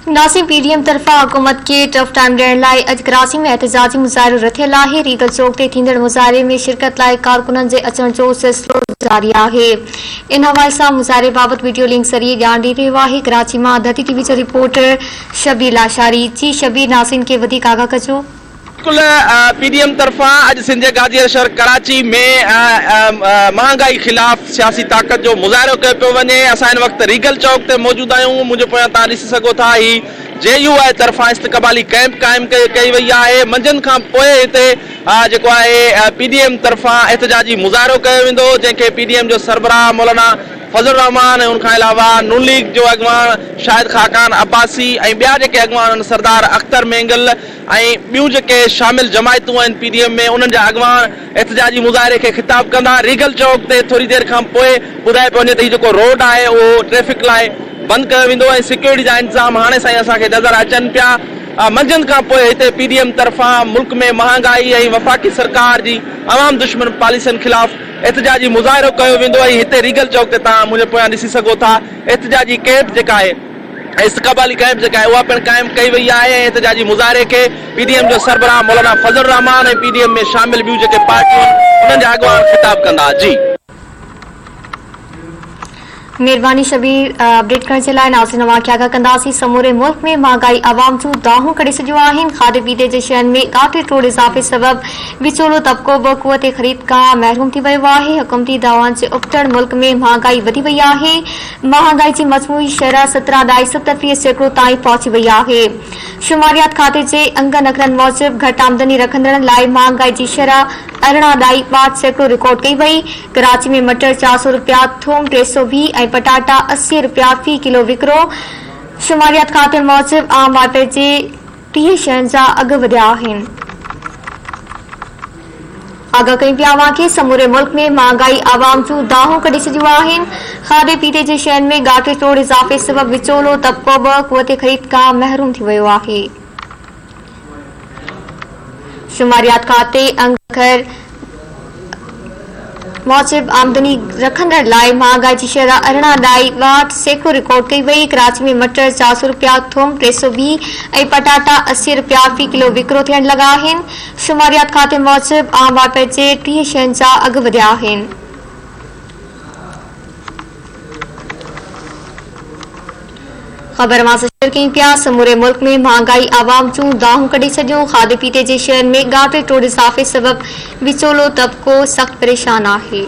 नासिम PDM तरफा हुकूमत के टफ टाइम ॾियण लाइ अॼु कराची में एहतजाजी मुज़ाहिरो रथियल आहे। रीगल चौक ते थींदड़ मुज़ाहिरे में शिरकत लाइ कारकुननि जे अचण जो सिलसिलो जारी आहे। इन हवाले सां मुज़ाहिरे बाबति वीडियो लिंक ज़रिए ॼाण ॾेई रहियो आहे। कराची मां धरती टीवी जो रिपोर्टर शबीर लाशारी। जी शबीर, नासिम खे वधीक आगाह कजो। पीडीएम तरफा आज सिंध गाजी शहर कराची में महंगाई खिलाफ सियासी ताकत जो मुज़ाहिरो कयो पियो वञे। असां इन वक़्तु रीगल चौक ते मौजूद आहियूं। मुंहिंजे पोयां तव्हां ॾिसी सघो था ही JUI तरफा इस्तक़बाली कैंप क़ाइमु कई वई आहे। मंझंदि खां पोइ हिते जेको आहे पीडीएम तरफा एहतजाजी मुज़ाहिरो कयो वेंदो, जंहिंखे पीडीएम जो सरबराह मौलाना फजल रहमान ऐं उनखां अलावा नून लीग जो अॻवान शाहिद खाकान अब्बासी ऐं ॿिया जेके अॻवान आहिनि सरदार अख्तर मेंगल ऐं ॿियूं जेके शामिल जमायतूं आहिनि पीडीएम में, उन्हनि जा अॻवान एहतजाजी मुज़ाहिरे खे ख़िताब कंदा। रीगल चौक ते थोरी देरि खां पोइ ॿुधाए पियो वञे त हीउ जेको रोड आहे उहो ट्रैफ़िक लाइ बंदि कयो वेंदो ऐं सिक्योरिटी जा इंतज़ाम हाणे साईं असांखे नज़र अचनि पिया। मंझंदि खां पोइ हिते पीडीएम तरफ़ां मुल्क में महांगाई ऐं वफ़ाक़ी सरकार जी अवाम दुश्मन पॉलिसियुनि ख़िलाफ़ एहतजाजी मुज़ाहिरो कयो वेंदो आहे। हिते रीगल चौक ते तव्हां मुंहिंजे पोयां ॾिसी सघो था एहतजाजी कैंप जेका आहे इस्तक़बाली कैंप जेका आहे उहा पिणु क़ाइमु कई वई आहे। एहतजाजी मुज़ाहिरे खे पीडीएम जो सरबराह मौलाना फजल रहमान ऐं पीडीएम में शामिल ॿियूं जेके पार्टियूं आहिनि उन्हनि जा अॻवान ख़िताब कंदा। जी मेहरबानी शबीर, अपडेट करण जे लाइ। नाज़रीन, वाक़िया आगाह कंदासीं। समूरे मुल्क में महांगाई आवाम जूं दाहूं करे छॾियूं आहिनि। खाधे पीते जे शयुनि में घाटे टोड़ इज़ाफ़े सबबि विचोलो तबिको बि क़ुवत ख़रीद खां महरूम थी वियो आहे। हुकूमती दावनि जे उबतड़ मुल्क में महांगाई वधी वई आहे। महांगाई जी मजमूई शरह 17.70% ताईं पहुची वई आहे। शुमारियात खाते जे अंग नखरनि मूजिबि घटि आमदनी रखंदड़नि लाइ महांगाई जी शरह 18.62% रिकॉर्ड कई वई। कराची में मटर 400 रुपया, थूम 320 ऐं पटाटा 80 रुपया फी किलो विकिरो। शुमारियात खाते मूजिबि आम वापे जे 30 शयुनि जा अघ वधिया आहिनि। आगाह कई पिया वाक़े समूरे मुल्क में महांगाई आवाम जूं दाहूं कढी छॾियूं आहिनि। खाधे पीते जे शयुनि में घाटे तोड़ इज़ाफ़े सबबि विचोलो तबिको बि क़ुवत ख़रीद खां महरूम थी वियो आहे। शुमारियात खाते अंगर मूजिबि आमदनी रखंदड़ लाइ महांगाई जी शरह 18.62% रिकॉर्ड कई वई। कराची में मटर 400 रुपया, थूम 320 ऐं पटाटा 80 रुपया फी किलो विकिरो थियण लॻा आहिनि। शुमारियात खाते मूजिबि आम वापे जे 30 शयुनि जा अघ वधिया आहिनि। ख़बर मां शेयर कई पिया। समूरे मुल्क में महांगाई आवाम जूं दाहूं कढी छॾियूं। खाधे पीते जे शयुनि में घाटे टोड़ इज़ाफ़े सबबि विचोलो तबिको सख़्तु परेशान आहे।